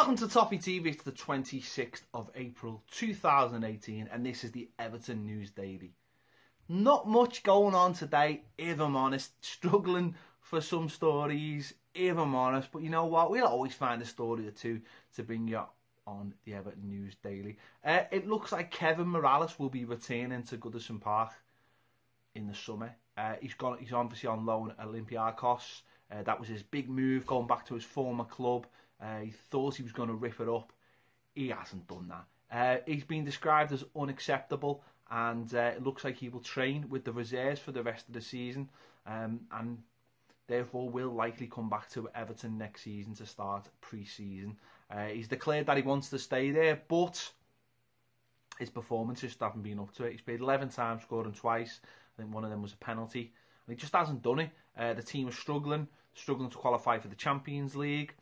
Welcome to Toffee TV. It's the 26th of April 2018 and this is the Everton News Daily. Not much going on today, if I'm honest. Struggling for some stories, if I'm honest. But you know what? We'll always find a story or two to bring you on the Everton News Daily. It looks like Kevin Mirallas will be returning to Goodison Park in the summer. He's obviously on loan at Olympiacos. That was his big move, going back to his former club. He thought he was going to rip it up. He hasn't done that. He's been described as unacceptable, and it looks like he will train with the reserves for the rest of the season, and therefore will likely come back to Everton next season to start pre-season. He's declared that he wants to stay there, but his performances just haven't been up to it. He's played 11 times, scoring twice. I think one of them was a penalty, and he just hasn't done it. The team is struggling to qualify for the Champions League,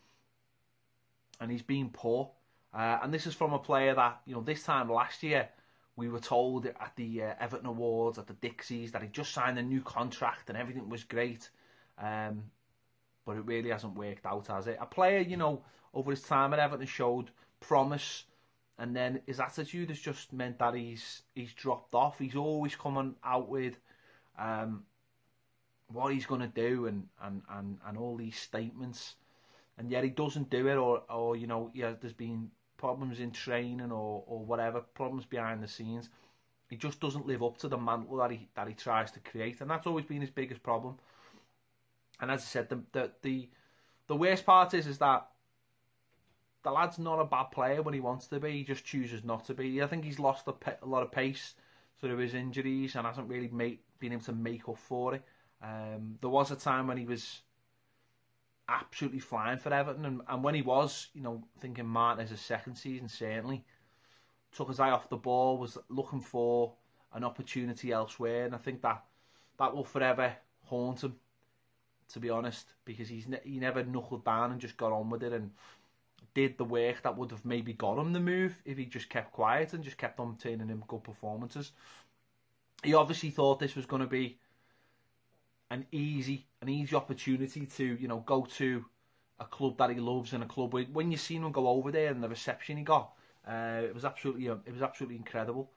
and he's been poor. And this is from a player that, you know, this time last year we were told at the Everton Awards, at the Dixies, that he just signed a new contract and everything was great. But it really hasn't worked out, has it? A player, you know, over his time at Everton showed promise, and then his attitude has just meant that he's dropped off. He's always coming out with what he's going to do and all these statements, and yet he doesn't do it, or you know, yeah, there's been problems in training or whatever, problems behind the scenes. He just doesn't live up to the mantle that he tries to create, and that's always been his biggest problem. And as I said, the worst part is that the lad's not a bad player when he wants to be. He just chooses not to be. I think he's lost a lot of pace through his injuries and hasn't really been able to make up for it. There was a time when he was absolutely flying for Everton, and when he was, you know, thinking Martinez's second season, certainly took his eye off the ball, was looking for an opportunity elsewhere, and I think that will forever haunt him, to be honest, because he never knuckled down and just got on with it and did the work that would have maybe got him the move if he just kept quiet and just kept on turning him good performances. He obviously thought this was going to be an easy opportunity to, you know, go to a club that he loves, and a club where, when you seen him go over there and the reception he got, it was absolutely incredible.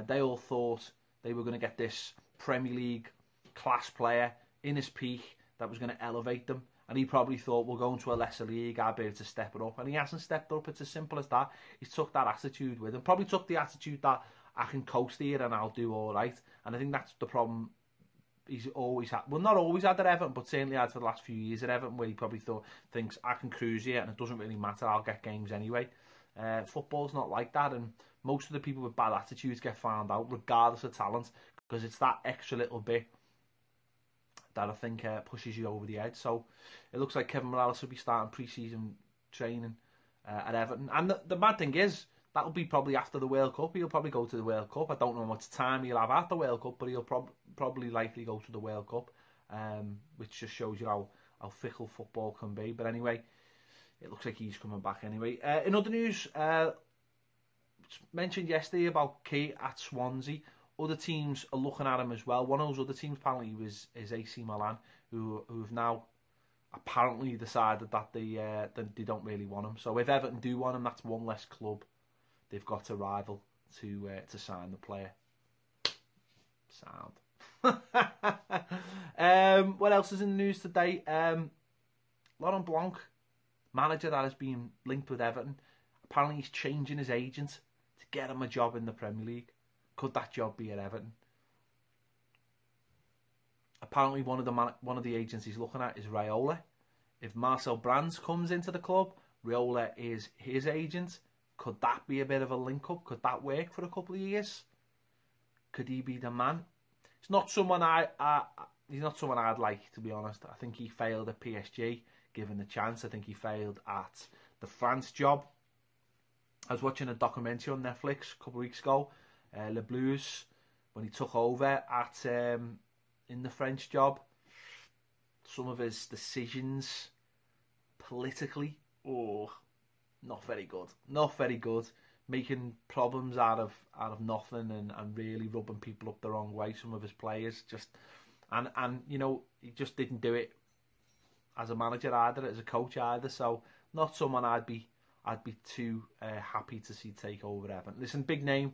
They all thought they were going to get this Premier League class player in his peak that was going to elevate them, and he probably thought, we'll go into a lesser league, I'll be able to step it up, and he hasn't stepped up. It's as simple as that. He's took that attitude with him, probably took the attitude that I can coast here and I'll do all right, and I think that's the problem he's always had. Well, not always had at Everton, but certainly had for the last few years at Everton, where he probably thinks I can cruise here and it doesn't really matter, I'll get games anyway. Football's not like that, and most of the people with bad attitudes get found out regardless of talent, because it's that extra little bit that I think pushes you over the edge. So it looks like Kevin Mirallas will be starting pre-season training at Everton, and the bad thing is that'll be probably after the World Cup. He'll probably go to the World Cup. I don't know how much time he'll have at the World Cup, but he'll probably likely go to the World Cup, which just shows you how fickle football can be. But anyway, it looks like he's coming back anyway. In other news, mentioned yesterday about Key at Swansea. Other teams are looking at him as well. One of those other teams apparently is AC Milan, who've now apparently decided that they don't really want him. So if Everton do want him, that's one less club they've got to rival to sign the player. Sound. What else is in the news today? Laurent Blanc, manager that has been linked with Everton, apparently he's changing his agent to get him a job in the Premier League. Could that job be at Everton? Apparently one of the agents he's looking at is Raiola. If Marcel Brands comes into the club, Raiola is his agent. Could that be a bit of a link-up? Could that work for a couple of years? Could he be the man? He's not someone he's not someone I'd like, to be honest. I think he failed at PSG, given the chance. I think he failed at the France job. I was watching a documentary on Netflix a couple of weeks ago, Le Blues, when he took over at in the French job. Some of his decisions politically, not very good. Not very good. Making problems out of nothing and really rubbing people up the wrong way. Some of his players just and you know, he just didn't do it as a manager either, as a coach either. So not someone I'd be I'd be too happy to see take over Everton. Listen, big name,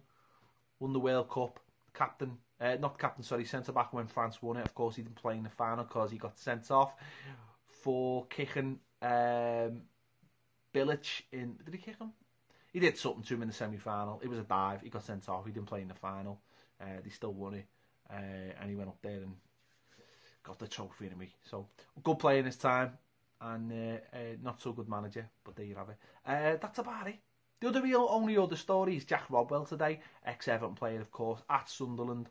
won the World Cup, captain, not captain, sorry, centre-back when France won it. Of course, he didn't play in the final because he got sent off for kicking Bilic in... Did he kick him? He did something to him in the semi-final. It was a dive. He got sent off. He didn't play in the final. They still won it. And he went up there and got the trophy in me. So, good player in his time. And not so good manager, but there you have it. That's about it. The only other story is Jack Rodwell today, ex-Everton player, of course, at Sunderland,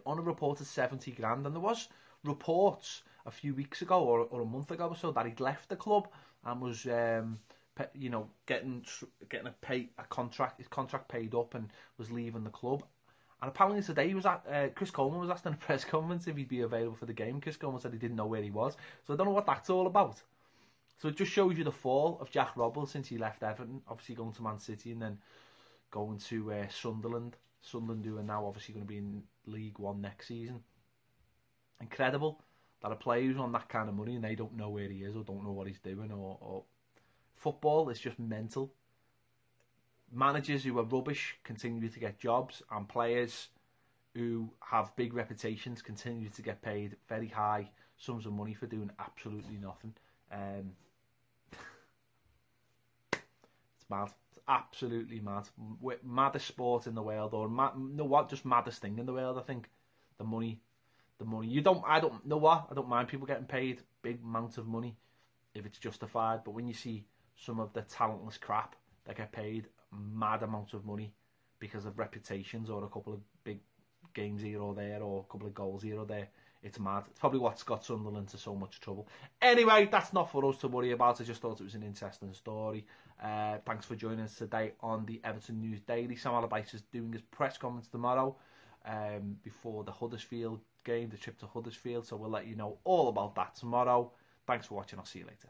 on a reported 70 grand. And there was reports a few weeks ago or a month ago or so that he'd left the club and was, you know, getting his contract paid up and was leaving the club. And apparently today he was at, Chris Coleman was asked in a press conference if he'd be available for the game. Chris Coleman said he didn't know where he was. So I don't know what that's all about. So it just shows you the fall of Jack Rodwell since he left Everton. Obviously going to Man City and then going to Sunderland. Sunderland who are now obviously going to be in League One next season. Incredible that a player who's on that kind of money and they don't know where he is or don't know what he's doing. Or football is just mental. Managers who are rubbish continue to get jobs, and players who have big reputations continue to get paid very high sums of money for doing absolutely nothing. It's mad. It's absolutely mad. Maddest sport in the world, or no, what? Just maddest thing in the world. I think the money. I don't mind people getting paid big amounts of money if it's justified. But when you see some of the talentless crap that get paid mad amounts of money because of reputations or a couple of big games here or there or a couple of goals here or there, it's mad. It's probably what's got Sunderland into so much trouble. Anyway, that's not for us to worry about. I just thought it was an interesting story. Thanks for joining us today on the Everton News Daily. Sam Allardyce is doing his press conference tomorrow before the Huddersfield game, the trip to Huddersfield, so we'll let you know all about that tomorrow. Thanks for watching. I'll see you later.